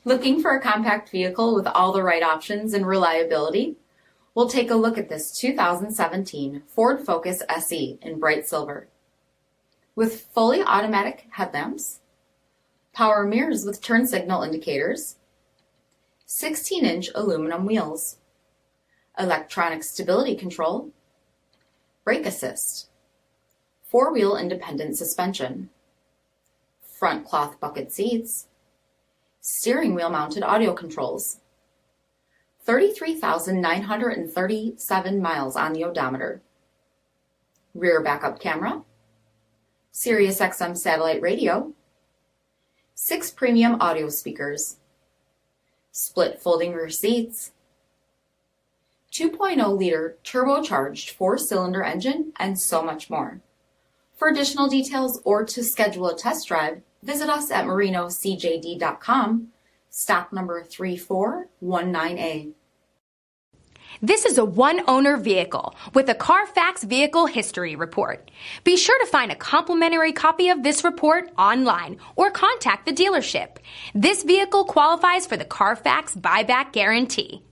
Looking for a compact vehicle with all the right options and reliability? We'll take a look at this 2017 Ford Focus SE in bright silver. With fully automatic headlamps, power mirrors with turn signal indicators, 16-inch aluminum wheels, electronic stability control, brake assist, four-wheel independent suspension, front cloth bucket seats, steering wheel mounted audio controls, 33,937 miles on the odometer, rear backup camera, SIRIUSXM satellite radio, 6 premium audio speakers, split folding rear seats, 2.0-liter turbocharged 4-cylinder engine, and so much more. For additional details or to schedule a test drive, visit us at marinocjd.com, stock number 3419A. This is a one-owner vehicle with a Carfax Vehicle History Report. Be sure to find a complimentary copy of this report online or contact the dealership. This vehicle qualifies for the Carfax Buyback Guarantee.